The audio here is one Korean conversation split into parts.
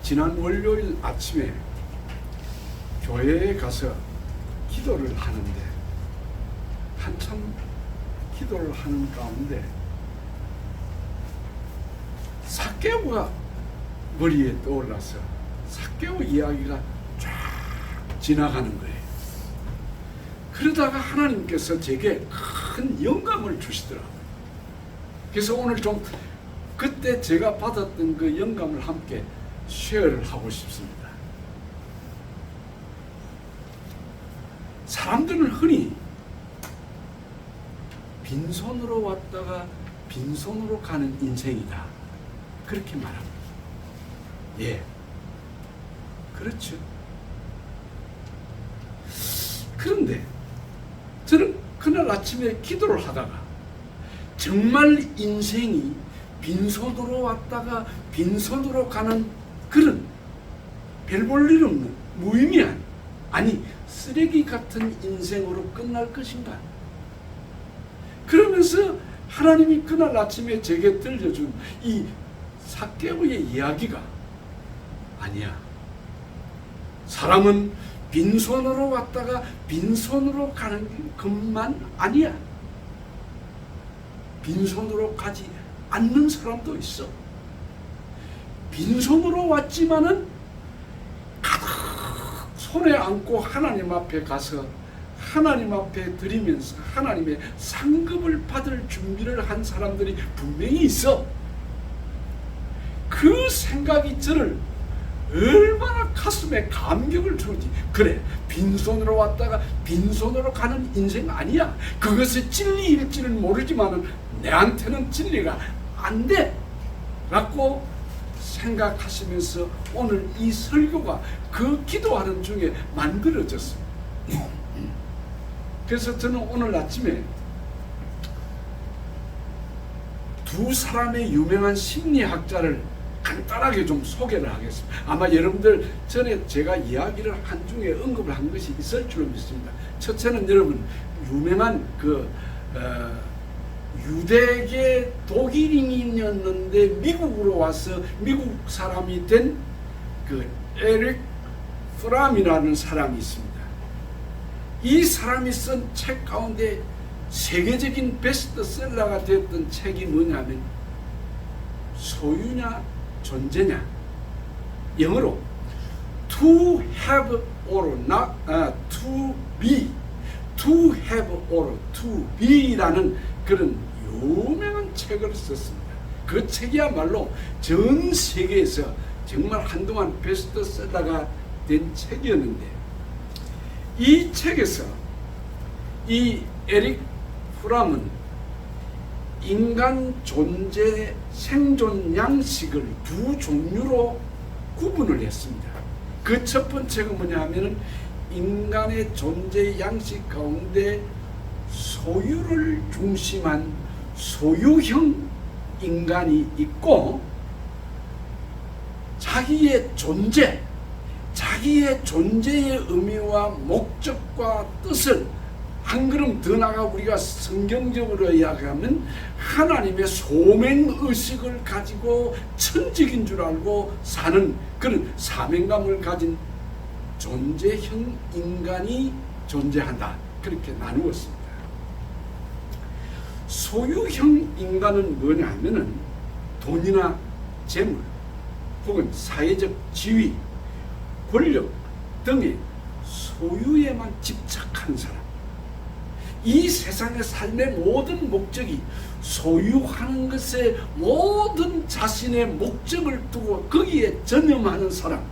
지난 월요일 아침에 교회에 가서 기도를 하는데 한참 기도를 하는 가운데 삭개오가 머리에 떠올라서 삭개오 이야기가 쫙 지나가는 거예요. 그러다가 하나님께서 제게 큰 영감을 주시더라고요. 그래서 오늘 좀 그때 제가 받았던 그 영감을 함께 쉐어를 하고 싶습니다. 사람들은 흔히 빈손으로 왔다가 빈손으로 가는 인생이다, 그렇게 말합니다. 예, 그렇죠. 그런데 저는 그날 아침에 기도를 하다가 정말 인생이 빈손으로 왔다가 빈손으로 가는 그런 별 볼 일 없는 무의미한, 아니 쓰레기 같은 인생으로 끝날 것인가? 그러면서 하나님이 그날 아침에 제게 들려준 이 삭개오의 이야기가 아니야. 사람은 빈손으로 왔다가 빈손으로 가는 것만 아니야. 빈손으로 가지 않는 사람도 있어. 빈손으로 왔지만은 가득 손에 안고 하나님 앞에 가서 하나님 앞에 드리면서 하나님의 상급을 받을 준비를 한 사람들이 분명히 있어. 그 생각이 저를 얼마나 가슴에 감격을 주는지. 그래, 빈손으로 왔다가 빈손으로 가는 인생 아니야. 그것이 진리일지는 모르지만 내한테는 진리가 안 돼 라고 생각하시면서 오늘 이 설교가 그 기도하는 중에 만들어졌습니다. 그래서 저는 오늘 아침에 두 사람의 유명한 심리학자를 간단하게 좀 소개를 하겠습니다. 아마 여러분들 전에 제가 이야기를 한 중에 언급을 한 것이 있을 줄로 믿습니다. 첫째는 여러분 유명한 유대계 독일인이었는데 미국으로 와서 미국 사람이 된 그 에릭 프람이라는 사람이 있습니다. 이 사람이 쓴 책 가운데 세계적인 베스트셀러가 됐던 책이 뭐냐면 소유냐 존재냐, 영어로 to have or not, to be, to have or to be라는 그런 유명한 책을 썼습니다. 그 책이야말로 전 세계에서 정말 한동안 베스트셀러가 된 책이었는데, 이 책에서 이 에릭 프람은 인간 존재 생존 양식을 두 종류로 구분을 했습니다. 그 첫 번째가 뭐냐 하면은 인간의 존재 양식 가운데 소유를 중심한 소유형 인간이 있고, 자기의 존재, 자기의 존재의 의미와 목적과 뜻을 한 걸음 더 나아가 우리가 성경적으로 이야기하면 하나님의 소명의식을 가지고 천직인 줄 알고 사는 그런 사명감을 가진 존재형 인간이 존재한다, 그렇게 나누었습니다. 소유형 인간은 뭐냐 하면은 돈이나 재물 혹은 사회적 지위, 권력 등의 소유에만 집착한 사람, 이 세상의 삶의 모든 목적이 소유하는 것에 모든 자신의 목적을 두고 거기에 전념하는 사람,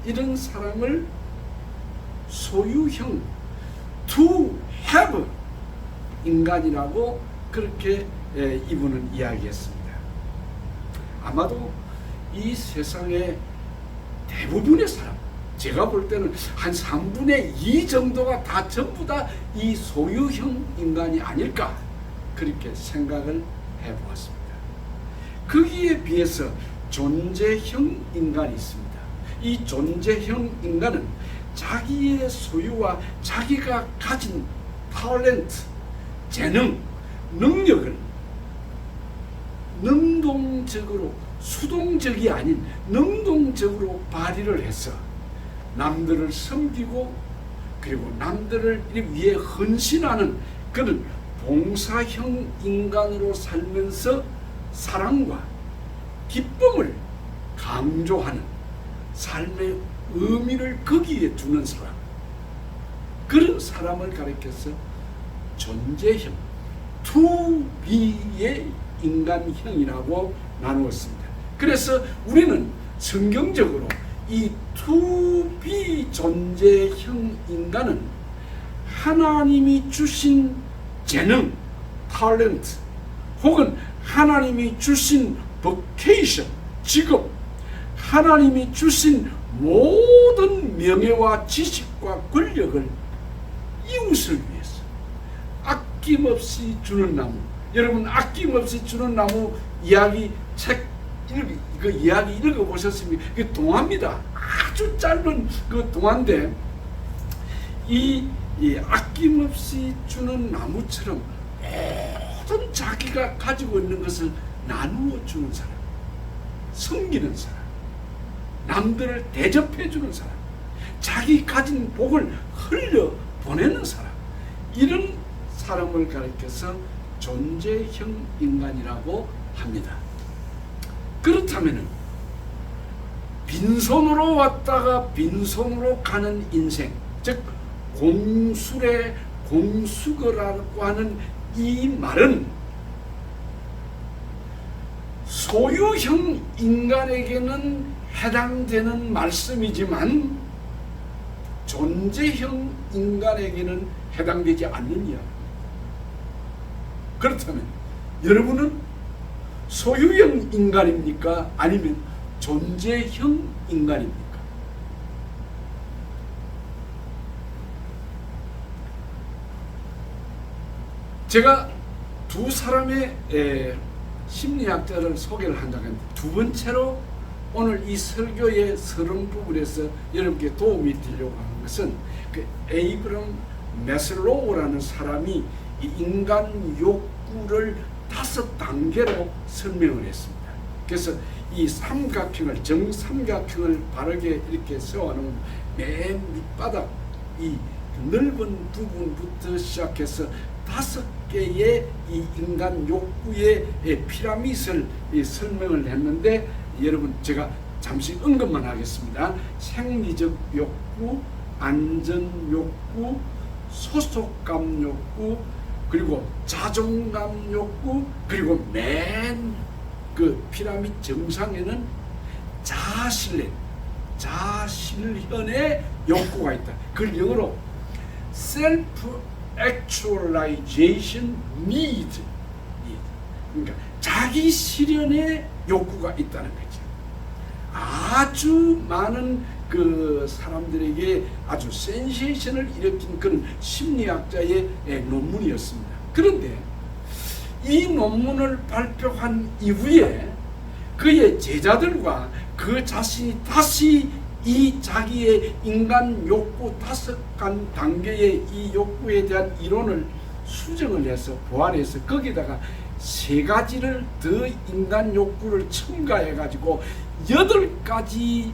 이런 사람을 소유형 to have 인간이라고 그렇게 이분은 이야기했습니다. 아마도 이 세상의 대부분의 사람, 제가 볼 때는 한 3분의 2 정도가 다 전부 다 이 소유형 인간이 아닐까, 그렇게 생각을 해보았습니다. 거기에 비해서 존재형 인간이 있습니다. 이 존재형 인간은 자기의 소유와 자기가 가진 탤런트, 재능, 능력을 능동적으로, 수동적이 아닌 능동적으로 발휘를 해서 남들을 섬기고 그리고 남들을 위해 헌신하는 그런 봉사형 인간으로 살면서 사랑과 기쁨을 강조하는 삶의 의미를 거기에 두는 사람, 그런 사람을 가리켜서 존재형, 투비의 인간형이라고 나누었습니다. 그래서 우리는 성경적으로 이 투비 존재형 인간은 하나님이 주신 재능, 탤런트, 혹은 하나님이 주신 vocation, 직업, 하나님이 주신 모든 명예와 지식과 권력을 이웃을 위해서 아낌없이 주는 나무. 여러분, 아낌없이 주는 나무 이야기 책 그 이야기 읽어보셨습니까? 그 동화입니다. 아주 짧은 그 동화인데 이 아낌없이 주는 나무처럼 모든 자기가 가지고 있는 것을 나누어 주는 사람, 섬기는 사람, 남들을 대접해 주는 사람, 자기 가진 복을 흘려 보내는 사람, 이런 사람을 가리켜서 존재형 인간이라고 합니다. 그렇다면 빈손으로 왔다가 빈손으로 가는 인생, 즉 공술의 공수거라고 하는 이 말은 소유형 인간에게는 해당되는 말씀이지만 존재형 인간에게는 해당되지 않는 이야기입니다. 그렇다면 여러분은 소유형 인간입니까? 아니면 존재형 인간입니까? 제가 두 사람의 심리학자를 소개를 한다고 했는데, 두 번째로 오늘 이 설교의 서론 부분에서 여러분께 도움이 되려고 하는 것은 그 에이브럼 메슬로우라는 사람이 이 인간 욕구를 5단계로 설명을 했습니다. 그래서 이 삼각형을, 정삼각형을 바르게 이렇게 세워놓은 맨 밑바닥 이 넓은 부분부터 시작해서 5개의 이 인간 욕구의 피라미드를 설명을 했는데, 여러분 제가 잠시 언급만 하겠습니다. 생리적 욕구, 안전 욕구, 소속감 욕구, 그리고 자존감 욕구, 그리고 맨 그 피라미드 정상에는 자아실현의 욕구가 있다. 그걸 영어로 self-actualization need, 그러니까 자기 실현의 욕구가 있다는 거죠. 아주 많은 그 사람들에게 아주 센세이션을 일으킨 그런 심리학자의 논문이었습니다. 그런데 이 논문을 발표한 이후에 그의 제자들과 그 자신이 다시 이 자기의 인간 욕구 5단계의 이 욕구에 대한 이론을 수정을 해서 보완해서 거기다가 3가지를 더 인간 욕구를 첨가해 가지고 8가지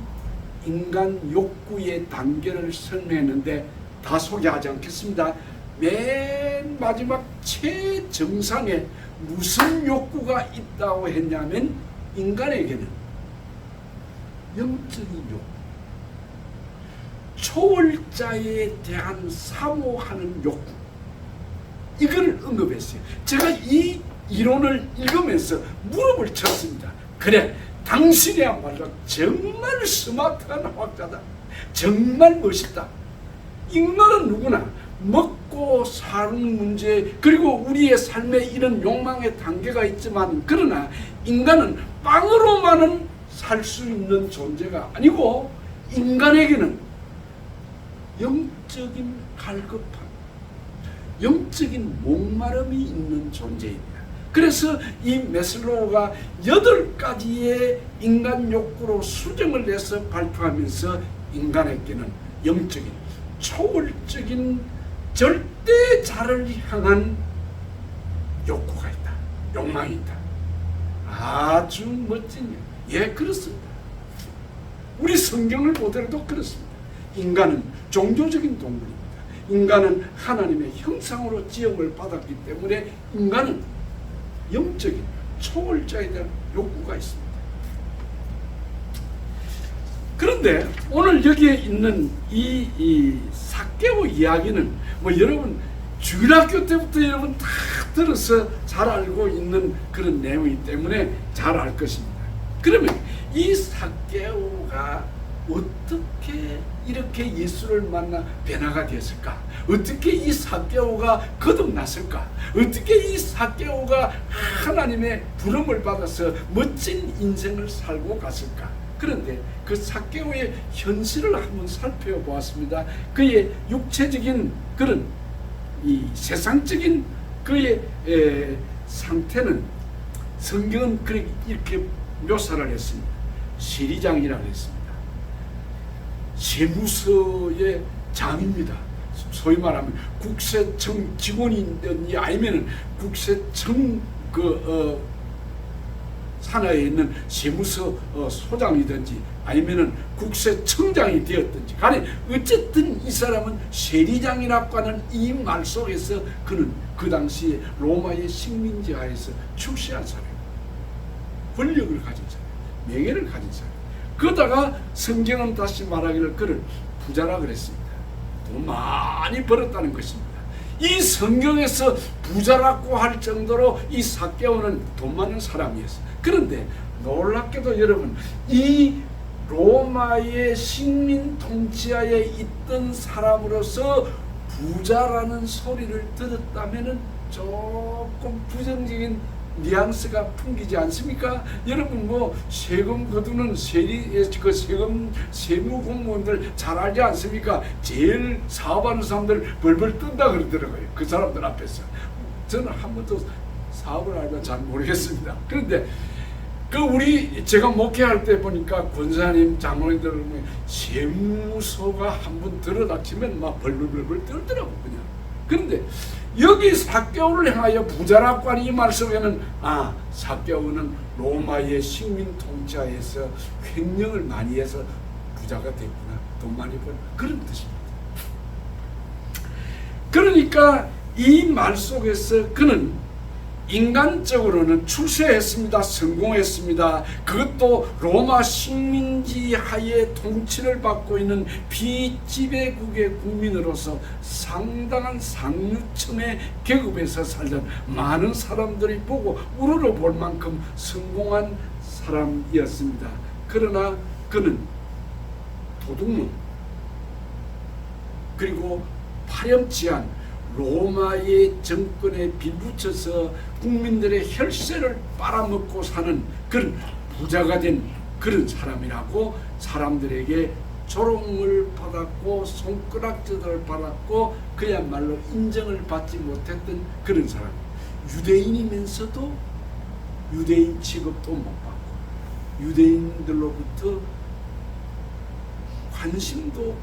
인간 욕구의 단계를 설명했는데 다 소개하지 않겠습니다. 맨 마지막 최정상에 무슨 욕구가 있다고 했냐면, 인간에게는 영적인 욕구, 초월자에 대한 사모하는 욕구, 이걸 언급했어요. 제가 이 이론을 읽으면서 무릎을 쳤습니다. 그래, 당신이야말로 정말 스마트한 학자다. 정말 멋있다. 인간은 누구나 먹고 사는 문제, 그리고 우리의 삶에 이런 욕망의 단계가 있지만, 그러나 인간은 빵으로만은 살 수 있는 존재가 아니고 인간에게는 영적인 갈급함, 영적인 목마름이 있는 존재입니다. 그래서 이 메슬로우가 8가지의 인간 욕구로 수정을 해서 발표하면서 인간에게는 영적인, 초월적인 절대자를 향한 욕구가 있다. 욕망이 있다. 아주 멋진 예, 그렇습니다. 우리 성경을 보더라도 그렇습니다. 인간은 종교적인 동물입니다. 인간은 하나님의 형상으로 지음을 받았기 때문에 인간은 영적인 초월자에 대한 욕구가 있습니다. 그런데 오늘 여기에 있는 이 삭개오 이야기는 뭐 여러분 주일학교 때부터 여러분 다 들어서 잘 알고 있는 그런 내용이기 때문에 잘 알 것입니다. 그러면 이 삭개오가 어떻게 이렇게 예수를 만나 변화가 됐을까? 어떻게 이 삭개오가 거듭났을까? 어떻게 이 삭개오가 하나님의 부름을 받아서 멋진 인생을 살고 갔을까? 그런데 그 삭개오의 현실을 한번 살펴보았습니다. 그의 육체적인 그런 이 세상적인 그의 상태는 성경은 이렇게 묘사를 했습니다. 세리장이라고 했습니다. 세무서의 장입니다. 소위 말하면 국세청 직원이든지 아니면 국세청 산하에 있는 세무서 소장이든지 아니면은 국세청장이 되었든지 간에 어쨌든 이 사람은 세리장이라고 하는 이 말 속에서 그는 그 당시에 로마의 식민지 하에서 출세한 사람, 권력을 가진 사람, 명예를 가진 사람. 그러다가 성경은 다시 말하기를 그를 부자라 그랬습니다. 돈 많이 벌었다는 것입니다. 이 성경에서 부자라고 할 정도로 이 삭개오는 돈 많은 사람이었어요. 그런데 놀랍게도 여러분, 이 로마의 식민 통치하에 있던 사람으로서 부자라는 소리를 들었다면 조금 부정적인 뉘앙스가 풍기지 않습니까? 여러분 뭐 세금 거두는 세무 공무원들 잘 알지 않습니까? 제일 사업하는 사람들 벌벌 뜬다 그러더라고요. 그 사람들 앞에서. 저는 한 번도 사업을 알면 잘 모르겠습니다. 그런데 제가 목회할 때 보니까 권사님, 장로님들 세무서가 한 번 들어닥치면 막 벌벌벌 떨더라고 그냥. 그런데 여기 삭개오를 향하여 부자라고 하는 이 말씀에는 삭개오는 로마의 식민 통치하에서 횡령을 많이 해서 부자가 됐구나, 돈 많이 벌 그런 뜻입니다. 그러니까 이 말 속에서 그는 인간적으로는 출세했습니다. 성공했습니다. 그것도 로마 식민지 하에 통치를 받고 있는 비지배국의 국민으로서 상당한 상류층의 계급에서 살던 많은 사람들이 보고 우러러볼 만큼 성공한 사람이었습니다. 그러나 그는 도둑놈 그리고 파렴치한 로마의 정권에 빌붙여서 국민들의 혈세를 빨아먹고 사는 그런 부자가 된 그런 사람이라고 사람들에게 조롱을 받았고 손가락질을 받았고 그야말로 인정을 받지 못했던 그런 사람. 유대인이면서도 유대인 취급도 못 받고 유대인들로부터 관심도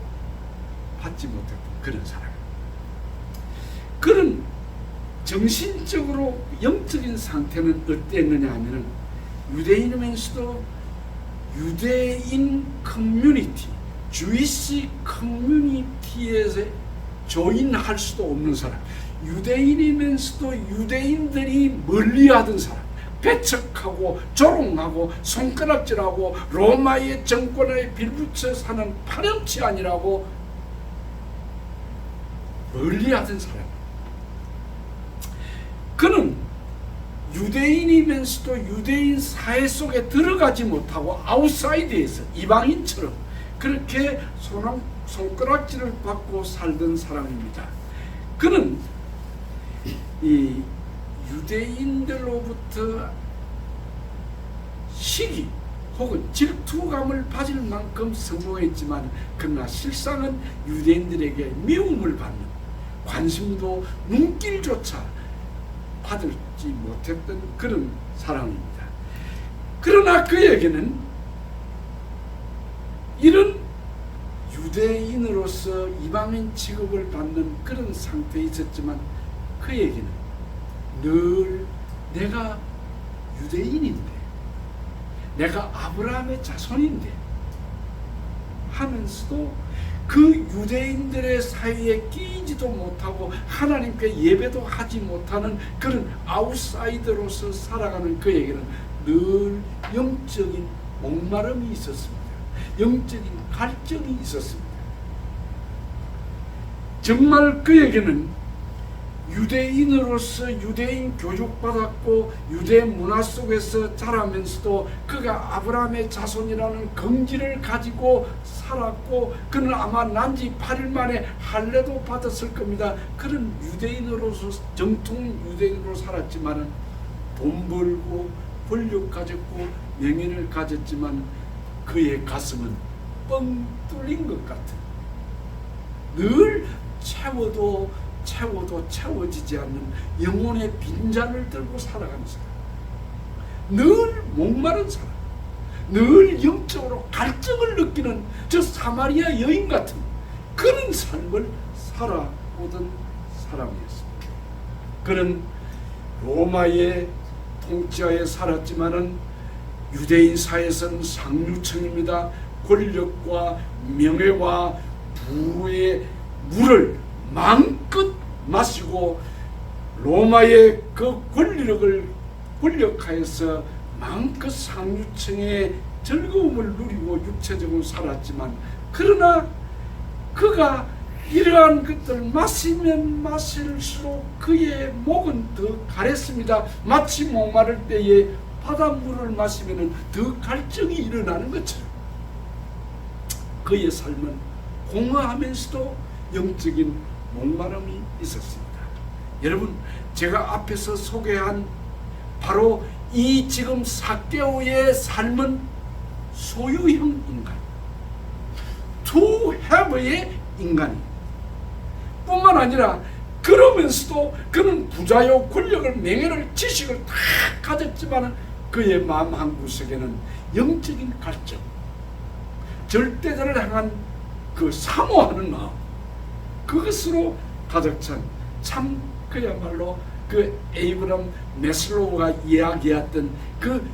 받지 못했던 그런 사람. 그런 정신적으로 영적인 상태는 어땠느냐 하면 유대인이면서도 유대인 커뮤니티, 주이시 커뮤니티에서 조인할 수도 없는 사람, 유대인이면서도 유대인들이 멀리하던 사람, 배척하고 조롱하고 손가락질하고 로마의 정권에 빌붙여 사는 파렴치한이라고 멀리하던 사람. 그는 유대인이면서도 유대인 사회 속에 들어가지 못하고 아웃사이드에서 이방인처럼 그렇게 손가락질을 받고 살던 사람입니다. 그는 이 유대인들로부터 시기 혹은 질투감을 받을 만큼 성공했지만 그러나 실상은 유대인들에게 미움을 받는, 관심도 눈길조차 받을지 못했던 그런 사람입니다. 그러나 그에게는 이런 유대인으로서 이방인 취급을 받는 그런 상태에 있었지만 그에게는 늘 내가 유대인인데 내가 아브라함의 자손인데 하면서도 그 유대인들의 사이에 끼지도 못하고 하나님께 예배도 하지 못하는 그런 아웃사이더로서 살아가는 그에게는 늘 영적인 목마름이 있었습니다. 영적인 갈증이 있었습니다. 정말 그에게는 유대인으로서 유대인 교육받았고 유대 문화 속에서 자라면서도 그가 아브라함의 자손이라는 긍지를 가지고 살았고 그는 아마 난지 8일 만에 할례도 받았을 겁니다. 그런 유대인으로서 정통 유대인으로 살았지만 돈 벌고 권력 가졌고 명예를 가졌지만 그의 가슴은 뻥 뚫린 것 같은, 늘 채워도 채워지지 않는 영혼의 빈잔을 들고 살아가는 사람, 늘 목마른 사람, 늘 영적으로 갈증을 느끼는 저 사마리아 여인 같은 그런 삶을 살아오던 사람이었습니다. 그는 로마의 통치하에 살았지만은 유대인 사회에서는 상류층입니다. 권력과 명예와 부의 물을 마음껏 마시고 로마의 그 권력하에서 마음껏 상류층의 즐거움을 누리고 육체적으로 살았지만, 그러나 그가 이러한 것들 마시면 마실수록 그의 목은 더 가랬습니다. 마치 목마를 때에 바닷물을 마시면 더 갈증이 일어나는 것처럼 그의 삶은 공허하면서도 영적인 목마름이 있었습니다. 여러분, 제가 앞에서 소개한 바로 이 지금 삭개오의 삶은 소유형 인간, to have의 인간이 뿐만 아니라 그러면서도 그는 부자요 권력을 명예를 지식을 다 가졌지만 그의 마음 한구석에는 영적인 갈증, 절대자를 향한 그 사모하는 마음, 그것으로 가득 찬 참 그야말로 그 에이브람 메슬로우가 이야기했던 그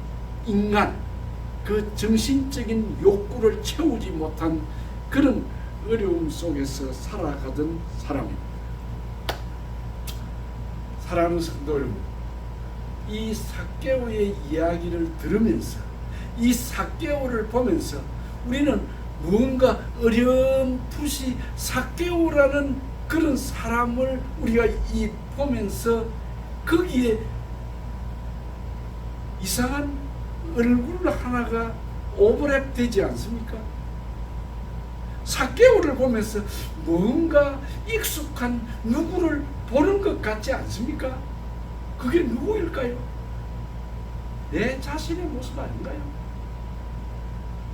인간, 그 정신적인 욕구를 채우지 못한 그런 어려움 속에서 살아가던 사람입니다. 사랑하는 성도 여러분, 이 삭개오의 이야기를 들으면서, 이 삭개오를 보면서 우리는 무언가 어렴풋이 삭개오라는 그런 사람을 우리가 보면서 거기에 이상한 얼굴 하나가 오버랩 되지 않습니까? 삭개오를 보면서 뭔가 익숙한 누구를 보는 것 같지 않습니까? 그게 누구일까요? 내 자신의 모습 아닌가요?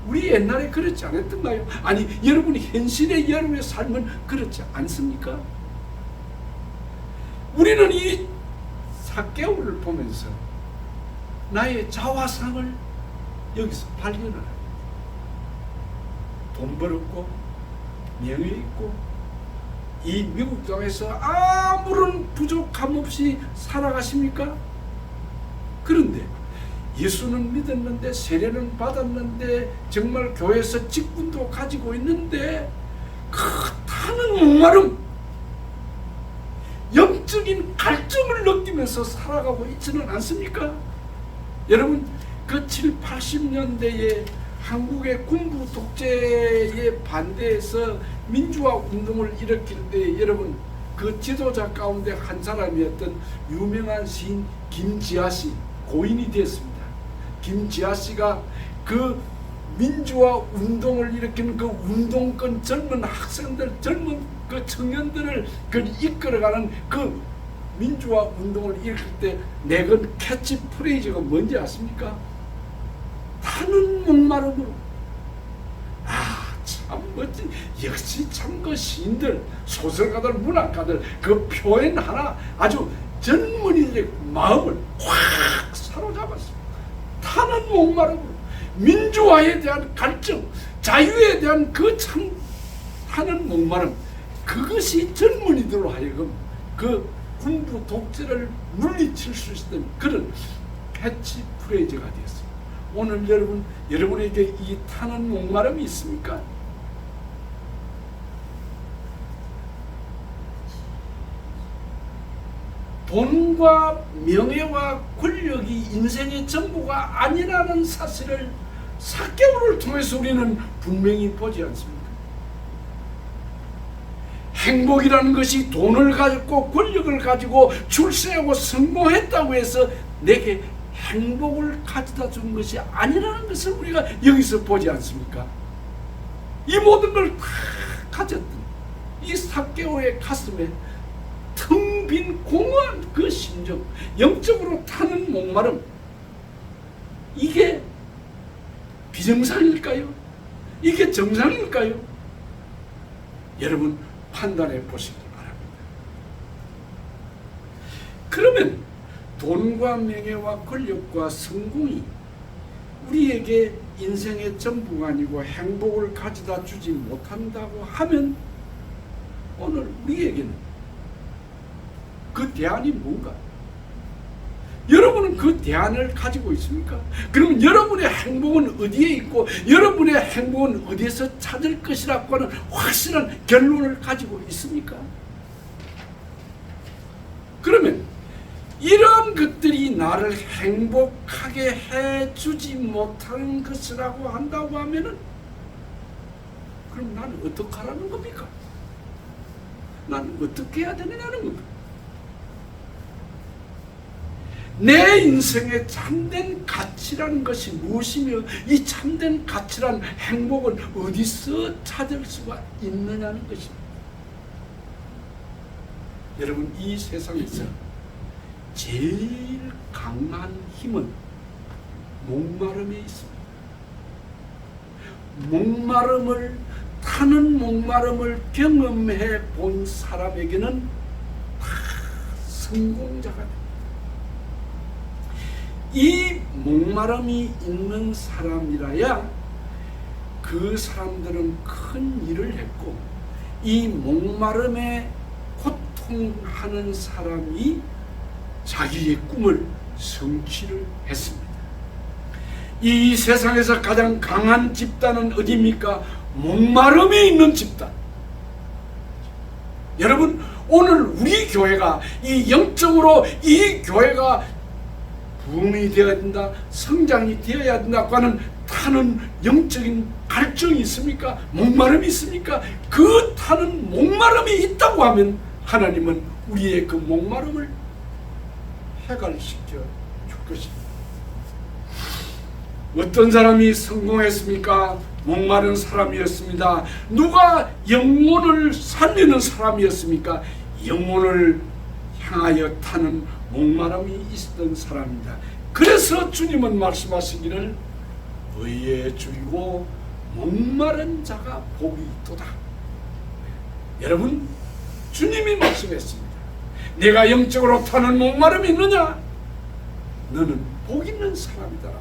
우리 옛날에 그렇지 않았던가요? 아니, 여러분이 현실의 여러분의 삶은 그렇지 않습니까? 우리는 이 삭개오를 보면서 나의 자화상을 여기서 발견을 합니다. 돈 벌었고 명예 있고 이 미국 땅에서 아무런 부족함 없이 살아가십니까? 그런데 예수는 믿었는데, 세례는 받았는데, 정말 교회에서 직분도 가지고 있는데 그 타는 목마름, 영적인 갈증을 느끼면서 살아가고 있지는 않습니까? 여러분, 그 7, 80년대에 한국의 군부 독재에 반대해서 민주화 운동을 일으킬 때 여러분, 그 지도자 가운데 한 사람이었던 유명한 시인 김지아씨 고인이 되었습니다. 김지아씨가 그 민주화 운동을 일으키는 그 운동권 젊은 학생들, 젊은 그 청년들을 그 이끌어가는 그 민주화 운동을 일으킬 때 내건 캐치프레이즈가 뭔지 아십니까? 타는 목마름으로. 참 멋진, 역시 참 그 시인들, 소설가들, 문학가들 그 표현 하나 아주 젊은이들의 마음을 확 사로잡았습니다. 타는 목마름으로 민주화에 대한 갈증, 자유에 대한 그 참 타는 목마름, 그것이 젊은이들로 하여금 그 군부 독재를 물리칠 수 있었던 그런 캐치프레이즈가 되었습니다. 오늘 여러분에게 이 타는 목마름이 있습니까? 돈과 명예와 권력이 인생의 전부가 아니라는 사실을 사개오를 통해서 우리는 분명히 보지 않습니까? 행복이라는 것이 돈을 가지고 권력을 가지고 출세하고 성공했다고 해서 내게 행복을 가져다 준 것이 아니라는 것을 우리가 여기서 보지 않습니까? 이 모든 걸 다 가졌던 이 사개오의 가슴에 텅 빈 공허한 그 심정, 영적으로 타는 목마름, 이게 비정상일까요? 이게 정상일까요? 여러분 판단해 보시기 바랍니다. 그러면 돈과 명예와 권력과 성공이 우리에게 인생의 전부가 아니고 행복을 가져다 주지 못한다고 하면 오늘 우리에게는 그 대안이 뭔가? 여러분은 그 대안을 가지고 있습니까? 그러면 여러분의 행복은 어디에 있고 여러분의 행복은 어디에서 찾을 것이라고 하는 확실한 결론을 가지고 있습니까? 그러면 이러한 것들이 나를 행복하게 해주지 못하는 것이라고 한다고 하면은 그럼 나는 어떻게 하라는 겁니까? 나는 어떻게 해야 되느냐는 겁니까? 내 인생의 참된 가치라는 것이 무엇이며 이 참된 가치란 행복은 어디서 찾을 수가 있느냐는 것입니다. 여러분 이 세상에서 제일 강한 힘은 목마름에 있습니다. 목마름을 타는 목마름을 경험해 본 사람에게는 다 성공자가 됩니다. 이 목마름이 있는 사람이라야 그 사람들은 큰 일을 했고 이 목마름에 고통하는 사람이 자기의 꿈을 성취를 했습니다. 이 세상에서 가장 강한 집단은 어디입니까? 목마름이 있는 집단. 여러분 오늘 우리 교회가 이 영적으로 이 교회가 부흥이 되어야 된다, 성장이 되어야 된다고 하는 타는 영적인 갈증이 있습니까? 목마름이 있습니까? 그 타는 목마름이 있다고 하면 하나님은 우리의 그 목마름을 해결시켜 줄 것입니다. 어떤 사람이 성공했습니까? 목마른 사람이었습니다. 누가 영혼을 살리는 사람이었습니까? 영혼을 향하여 타는 목마름이 있었던 사람입니다. 그래서 주님은 말씀하시기를 의에 줄이고 목마른 자가 복이 있도다. 여러분 주님이 말씀했습니다. 내가 영적으로 타는 목마름이 있느냐? 너는 복 있는 사람이다.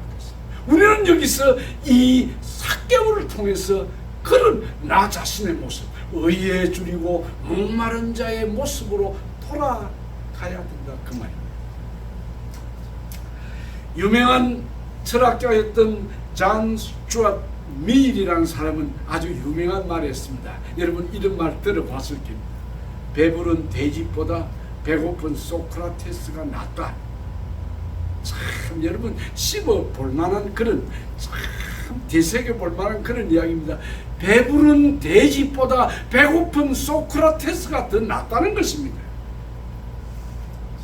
우리는 여기서 이 사개오를 통해서 그런 나 자신의 모습, 의에 줄이고 목마른 자의 모습으로 돌아가야 된다 그 말입니다. 유명한 철학자였던 존 스튜어트 밀이라는 사람은 아주 유명한 말을 했습니다. 여러분 이런 말 들어봤을 겁니다. 배부른 돼지보다 배고픈 소크라테스가 낫다. 참 여러분 씹어 볼만한 그런 참 되새겨 볼만한 그런 이야기입니다. 배부른 돼지보다 배고픈 소크라테스가 더 낫다는 것입니다.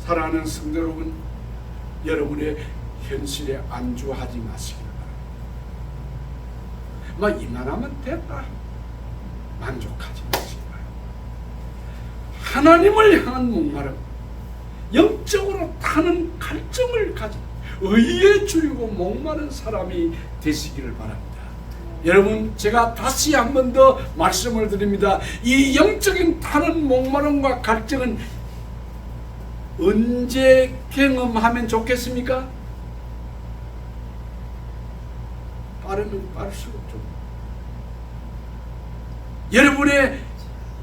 사랑하는 성도 여러분, 여러분의 현실에 안주하지 마시기 바랍니다. 이만하면 됐다 만족하지 마시기 바랍니다. 하나님을 향한 목마름, 영적으로 타는 갈증을 가진 의에 줄이고 목마른 사람이 되시기를 바랍니다. 여러분 제가 다시 한 번 더 말씀을 드립니다. 이 영적인 타는 목마름과 갈증은 언제 경험하면 좋겠습니까? 빠르면 빠를수록 좀 여러분의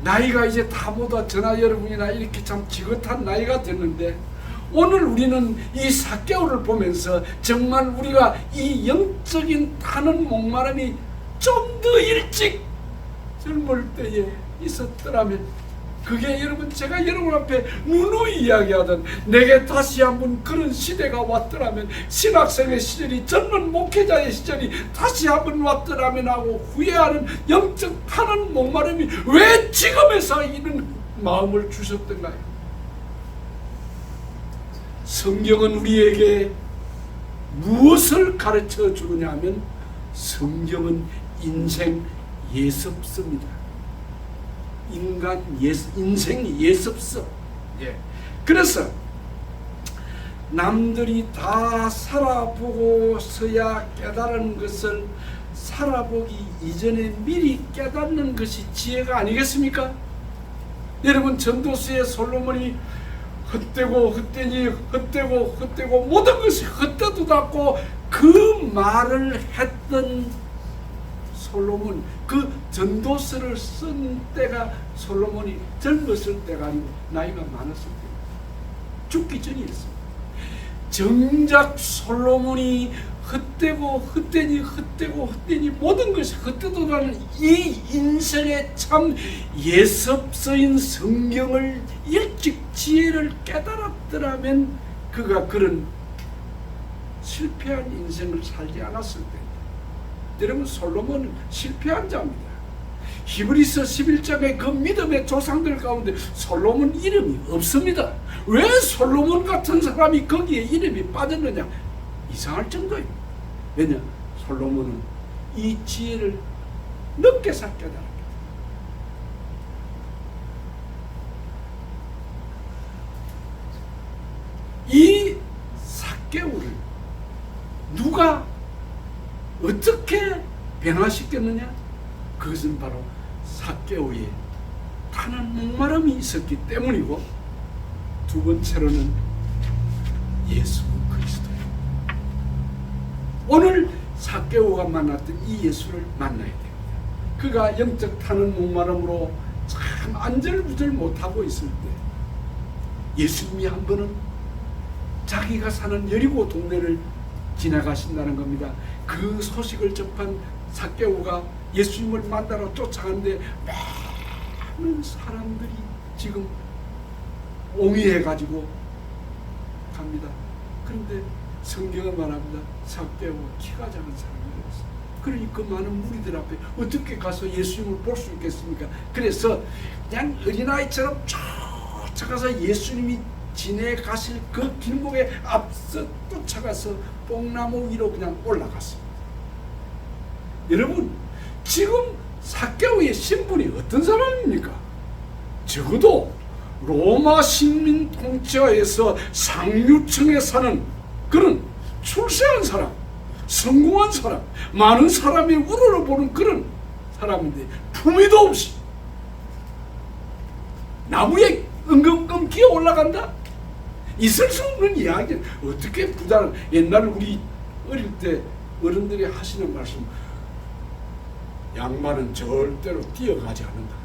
나이가 이제 다 모두 저나 여러분이나 이렇게 참 지긋한 나이가 됐는데 오늘 우리는 이 삭개오를 보면서 정말 우리가 이 영적인 타는 목마름이 좀 더 일찍 젊을 때에 있었더라면, 그게 여러분, 제가 여러분 앞에 누누이 이야기하던 내게 다시 한번 그런 시대가 왔더라면, 신학생의 시절이, 젊은 목회자의 시절이 다시 한번 왔더라면 하고 후회하는 영적 타는 목마름이 왜 지금에서 이런 마음을 주셨던가요? 성경은 우리에게 무엇을 가르쳐 주느냐 하면, 성경은 인생 예습서입니다. 인생 예습서. 예. 그래서 남들이 다 살아보고서야 깨달은 것을 살아보기 이전에 미리 깨닫는 것이 지혜가 아니겠습니까? 여러분, 전도서의 솔로몬이 헛되고 헛되니 헛되고 헛되고 모든 것이 헛되도록 그 말을 했던 솔로몬, 그 전도서를 쓴 때가 솔로몬이 젊었을 때가 아니고 나이가 많았을 때, 죽기 전이었습니다. 정작 솔로몬이 헛되고 헛되니 헛되고 헛되니 모든 것이 헛되도라는 이 인생의 참 예습서인 성경을 일찍 지혜를 깨달았더라면 그가 그런 실패한 인생을 살지 않았을 때, 여러분, 솔로몬은 실패한 자입니다. 히브리서 11장의 그 믿음의 조상들 가운데 솔로몬 이름이 없습니다. 왜 솔로몬 같은 사람이 거기에 이름이 빠졌느냐? 이상할 정도입니다. 왜냐? 솔로몬은 이 지혜를 늦게서 깨달았다. 이 삭개오를 누가 어떻게 변화시켰느냐? 그것은 바로 삭개오의 타는 목마름이 있었기 때문이고, 두 번째로는 예수 그리스도예요. 오늘 삭개오가 만났던 이 예수를 만나야 됩니다. 그가 영적 타는 목마름으로 참 안절부절 못하고 있을 때 예수님이 한 번은 자기가 사는 여리고 동네를 지나가신다는 겁니다. 그 소식을 접한 삭개오가 예수님을 만나러 쫓아가는데 많은 사람들이 지금 옹이해가지고 갑니다. 그런데 성경은 말합니다. 삭개오 키가 작은 사람이었어요. 그러니 그 많은 무리들 앞에 어떻게 가서 예수님을 볼 수 있겠습니까? 그래서 그냥 어린아이처럼 쫓아가서 예수님이 지내가실 그 길목에 앞서 쫓아가서 뽕나무 위로 그냥 올라갔습니다. 여러분, 지금 삭개오의 신분이 어떤 사람입니까? 적어도 로마 식민 통치하에서 상류층에 사는 그런 출세한 사람, 성공한 사람, 많은 사람이 우러러보는 그런 사람인데 품위도 없이 나무에 엉금엉금 기어 올라간다? 있을 수 없는 이야기. 어떻게 부자를, 옛날 우리 어릴 때 어른들이 하시는 말씀, 양반은 절대로 뛰어가지 않는다.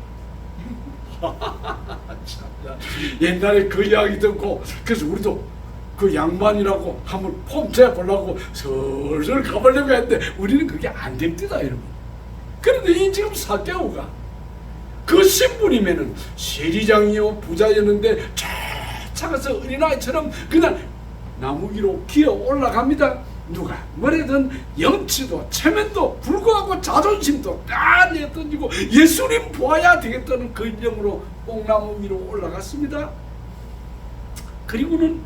옛날에 그 이야기 듣고, 그래서 우리도 그 양반이라고 한번 폼째 보려고 슬슬 가보려고 했는데 우리는 그게 안 됩니다, 여러분. 그런데 이 지금 삭개오가 그 신분이면은 세리장이요 부자였는데 쫓아가서 어린아이처럼 그냥 나무 위로 기어 올라갑니다. 누가 뭐래든 영치도 체면도 불구하고 자존심도 다 내던지고 예수님 보아야 되겠다는 그 일념으로 뽕나무 위로 올라갔습니다. 그리고는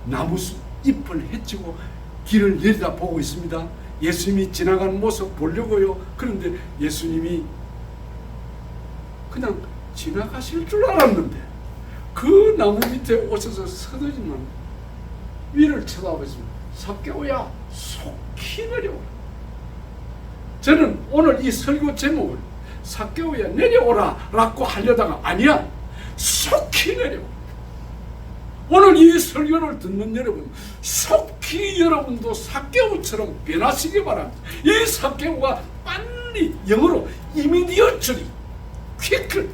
나무숲 잎을 헤치고 길을 내려다보고 있습니다. 예수님이 지나가는 모습 보려고요. 그런데 예수님이 그냥 지나가실 줄 알았는데 그 나무 밑에 오셔서 서더지만 위를 쳐다보시면, 삭개오야, 속히 내려오라. 저는 오늘 이 설교 제목을 삭개오야 내려오라 라고 하려다가 아니야, 속히 내려오라. 오늘 이 설교를 듣는 여러분, 속히 여러분도 삭개오처럼 변하시기 바랍니다. 이 삭개오가 빨리, 영어로 immediately, quickly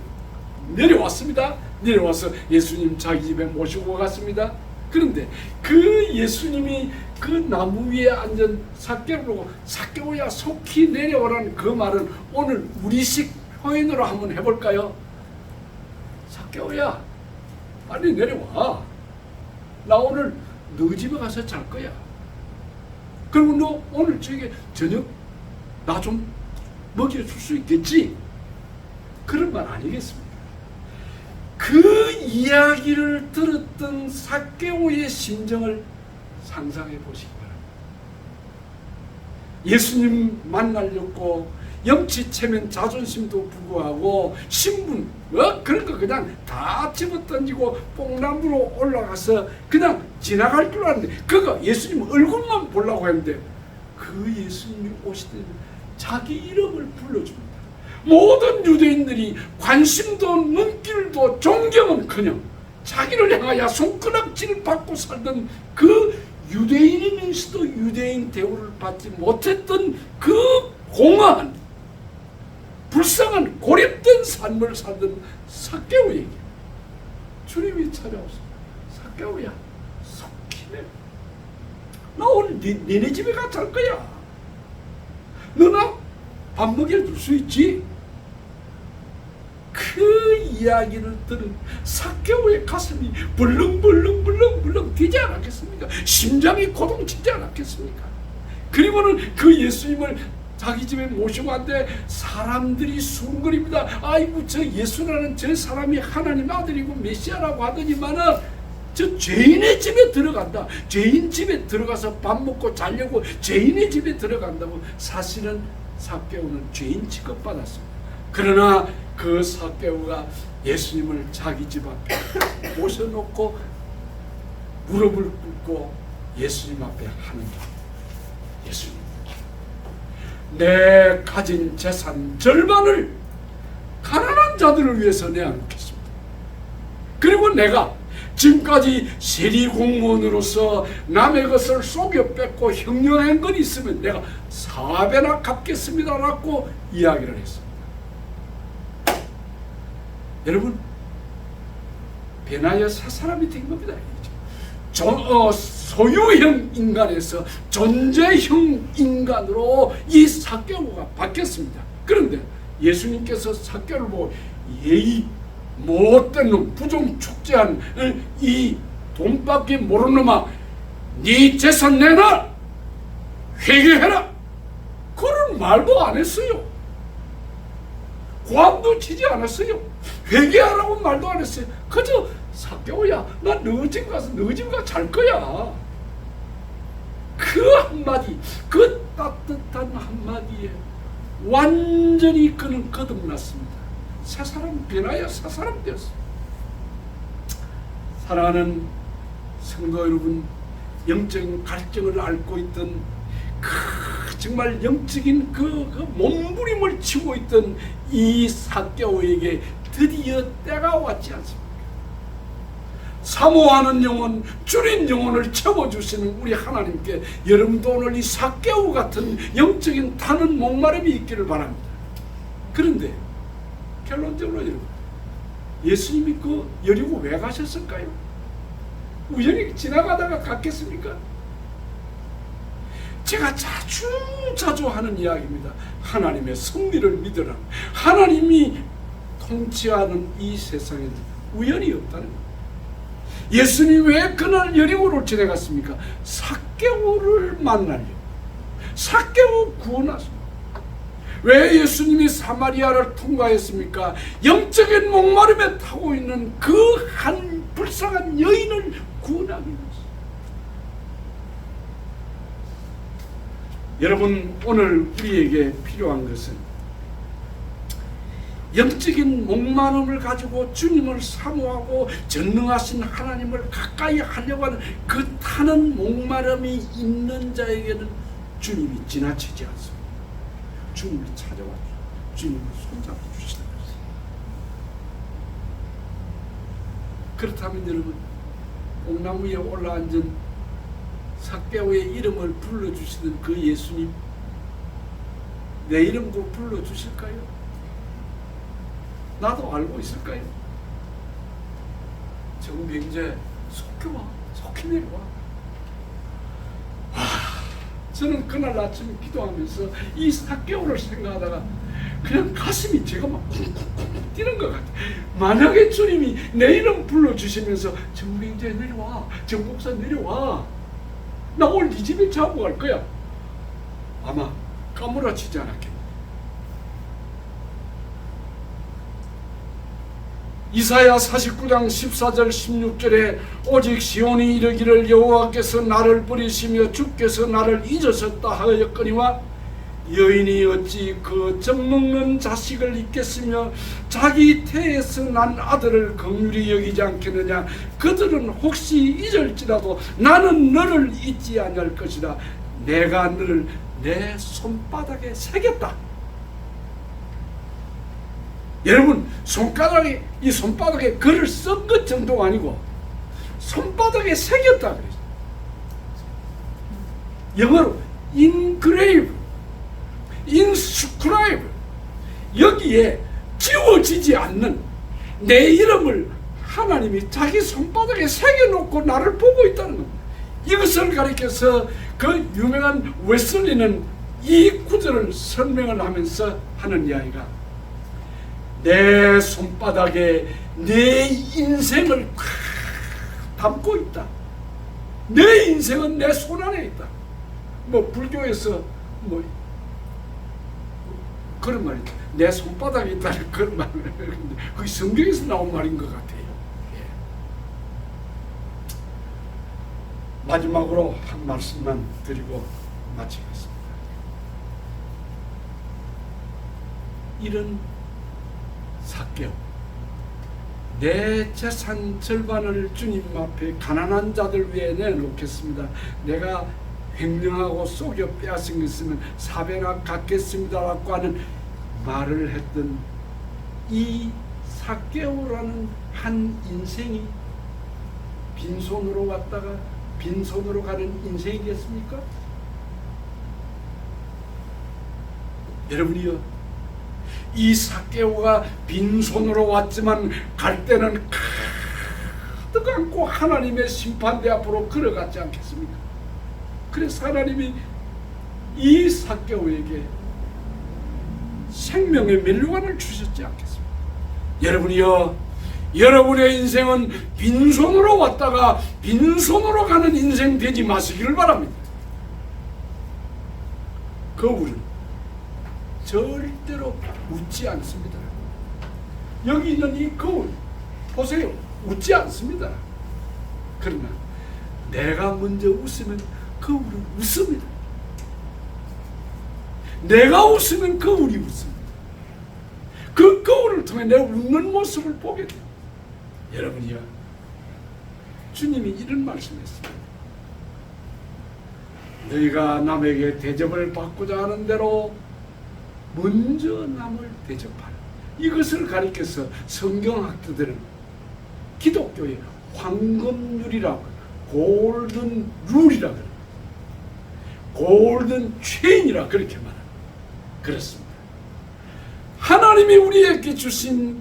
내려왔습니다. 내려와서 예수님 자기 집에 모시고 갔습니다. 그런데 그 예수님이 그 나무 위에 앉은 삭개오를 보고 삭개오야 속히 내려오라는 그 말은 오늘 우리식 표현으로 한번 해볼까요? 삭개오야 빨리 내려와. 나 오늘 너 집에 가서 잘 거야. 그리고 너 오늘 저녁 나 좀 먹여줄 수 있겠지? 그런 말 아니겠습니까? 그 이야기를 들었던 삭개오의 심정을 상상해 보시기 바랍니다. 예수님 만나려고 염치체면 자존심도 부구하고 신분 그런 거 그냥 다 집어던지고 뽕나무로 올라가서 그냥 지나갈 줄 알았는데 그거 예수님 얼굴만 보려고 했는데 그 예수님이 오시더니 자기 이름을 불러줍니다. 모든 유대인들이 관심도 눈길도 존경은커녕 자기를 향하여 손가락질 받고 살던 그 유대인이면서도 유대인 대우를 받지 못했던 그 공허한 불쌍한 고립된 삶을 살던 삭개오에게 주님이 찾아오셔서 삭개오야 속히 내려. 나 오늘 니네 집에 가서 잘 거야. 너나 밥 먹여줄 수 있지? 그 이야기를 들은 삭개오의 가슴이 벌렁벌렁 뛰지 않았겠습니까? 심장이 고동치지 않았겠습니까? 그리고는 그 예수님을 자기 집에 모시고 왔는데 사람들이 수군거립니다. 아이고 저 예수라는 저 사람이 하나님 아들이고 메시아라고 하더니만은 저 죄인의 집에 들어간다. 죄인 집에 들어가서 밥 먹고 자려고 죄인의 집에 들어간다고. 사실은 삭개오는 죄인 취급받았습니다. 그러나 그 삭개오가 예수님을 자기 집 앞에 모셔놓고 무릎을 꿇고 예수님 앞에 하는 말. 예수님, 내 가진 재산 절반을 가난한 자들을 위해서 내어놓겠습니다. 그리고 내가 지금까지 세리 공무원으로서 남의 것을 속여 뺏고 형령한 건 있으면 내가 4배나 갚겠습니다라고 이야기를 했습니다. 여러분, 변하여 새 사람이 된 겁니다. 소유형 인간에서 존재형 인간으로 이 삭개오가 바뀌었습니다. 그런데 예수님께서 삭개오를 보고 예의 못된 놈, 부정축제한 이 돈밖에 모르는 놈아, 네 재산 내놔, 회개해라, 그런 말도 안 했어요. 고함도 치지 않았어요. 회개하라고 말도 안 했어요. 그저 삭개오야, 나 너 집 가서 너 집 가서 잘 거야. 그 한마디, 그 따뜻한 한마디에 완전히 그는 거듭났습니다. 새 사람 변하여 새 사람 되었습니다. 사랑하는 성도 여러분, 영적인 갈증을 앓고 있던 정말 영적인 그 몸부림을 치고 있던 이 삭개오에게 드디어 때가 왔지 않습니까? 사모하는 영혼, 줄인 영혼을 채워주시는 우리 하나님께 여러분도 오늘 이 삭개오 같은 영적인 타는 목마름이 있기를 바랍니다. 그런데 결론적으로 여러분, 예수님이 그 여리고 왜 가셨을까요? 우연히 지나가다가 갔겠습니까? 제가 자주 하는 이야기입니다. 하나님의 섭리를 믿으라. 하나님이 통치하는 이 세상에는 우연이 없다는 겁니다. 예수님이 왜 그날 여리고를 지나갔습니까? 삭개오를 만나려고. 삭개오 구원하십니다. 왜 예수님이 사마리아를 통과했습니까? 영적인 목마름에 타고 있는 그 한 불쌍한 여인을 구원하기 위해서. 여러분, 오늘 우리에게 필요한 것은 영적인 목마름을 가지고 주님을 사모하고 전능하신 하나님을 가까이 하려고 하는 그 타는 목마름이 있는 자에게는 주님이 지나치지 않습니다. 주님이 찾아와 주님을 손잡아 주시는 것입니다. 그렇다면 여러분, 옥나무 위에 올라앉은 삭개오의 이름을 불러주시는 그 예수님, 내 이름도 불러주실까요? 나도 알고 있을까요? 정병재, 속혀와, 속히 내려와. 저는 그날 아침 기도하면서 이 삭개오를 생각하다가 그냥 가슴이 제가 막 쿵쿵쿵 뛰는 것 같아요. 만약에 주님이 내 이름 불러주시면서 정민재 내려와, 정목사 내려와, 나 오늘 네 집에 자고 갈 거야, 아마 까무라치지 않았겠네. 이사야 49장 14절 16절에 오직 시온이 이르기를 여호와께서 나를 버리시며 주께서 나를 잊으셨다 하였거니와 여인이 어찌 그 젖먹는 자식을 잊겠으며 자기 태에서 난 아들을 긍휼히 여기지 않겠느냐. 그들은 혹시 잊을지라도 나는 너를 잊지 않을 것이다. 내가 너를 내 손바닥에 새겼다. 여러분, 이 손바닥에 글을 쓴 것 정도가 아니고 손바닥에 새겼다 그랬어요. 영어로 engrave, inscribe, 여기에 지워지지 않는 내 이름을 하나님이 자기 손바닥에 새겨놓고 나를 보고 있다는 겁니다. 이것을 가리켜서 그 유명한 웨슬리는 이 구절을 설명을 하면서 하는 이야기가, 내 손바닥에 내 인생을 담고 있다. 내 인생은 내 손 안에 있다. 뭐 불교에서 뭐 그런 말이 있다. 내 손바닥에 있다는 그런 말. 그게 성경에서 나온 말인 것 같아요. 예. 마지막으로 한 말씀만 드리고 마치겠습니다. 이런 삭개오, 내 재산 절반을 주님 앞에 가난한 자들 위해 내놓겠습니다. 내가 횡령하고 속여 빼앗은 게 있으면 사배나 갚겠습니다라고 하는 말을 했던 이 삭개오라는 한 인생이 빈손으로 왔다가 빈손으로 가는 인생이겠습니까? 여러분이요, 이 삭개오가 빈손으로 왔지만 갈 때는 가득 안고 하나님의 심판대 앞으로 걸어갔지 않겠습니까? 그래서 하나님이 이 삭개오에게 생명의 멸류관을 주셨지 않겠습니까? 여러분이요, 여러분의 인생은 빈손으로 왔다가 빈손으로 가는 인생 되지 마시기를 바랍니다. 거울은 절대로 웃지 않습니다. 여기 있는 이 거울 보세요. 웃지 않습니다. 그러나 내가 먼저 웃으면 거울은 웃습니다. 내가 웃으면 거울이 웃습니다. 그 거울을 통해 내 웃는 모습을 보게 돼요. 여러분이요, 주님이 이런 말씀했습니다. 너희가 남에게 대접을 받고자 하는 대로 먼저 남을 대접하라. 이것을 가리켜서 성경학자들은 기독교의 황금률이라고, 골든 룰이라고, 골든 체인이라 그렇게 말합니다. 그렇습니다. 하나님이 우리에게 주신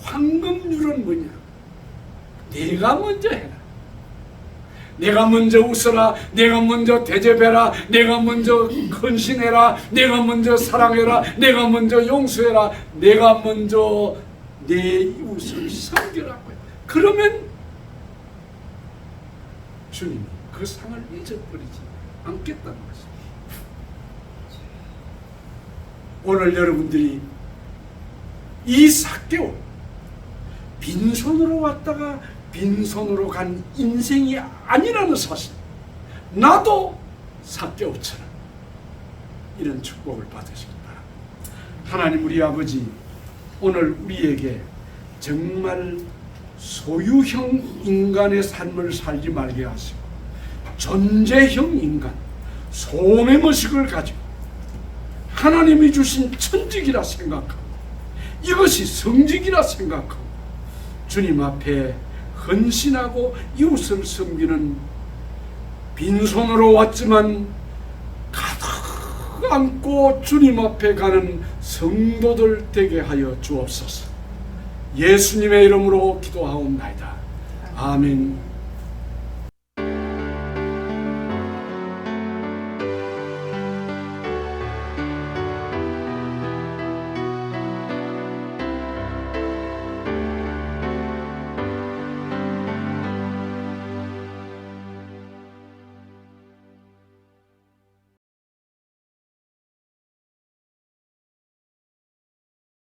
황금률은 뭐냐? 내가 먼저 해라. 내가 먼저 웃어라. 내가 먼저 대접해라. 내가 먼저 헌신해라. 내가 먼저 사랑해라. 내가 먼저 용서해라. 내가 먼저 내 이웃을 섬기라고요. 그러면 주님이 그 상을 잊어버리지 않겠다는 것입니다. 오늘 여러분들이 이 삭개오, 빈손으로 왔다가 빈손으로 간 인생이 아니라는 사실, 나도 삭개오처럼 이런 축복을 받으시기 바랍니다. 하나님 우리 아버지, 오늘 우리에게 정말 소유형 인간의 삶을 살지 말게 하시고 존재형 인간, 소명의 의식을 가지고 하나님이 주신 천직이라 생각하고 이것이 성직이라 생각하고 주님 앞에 헌신하고 이웃을 섬기는, 빈손으로 왔지만 가득 안고 주님 앞에 가는 성도들 되게 하여 주옵소서. 예수님의 이름으로 기도하옵나이다. 아멘.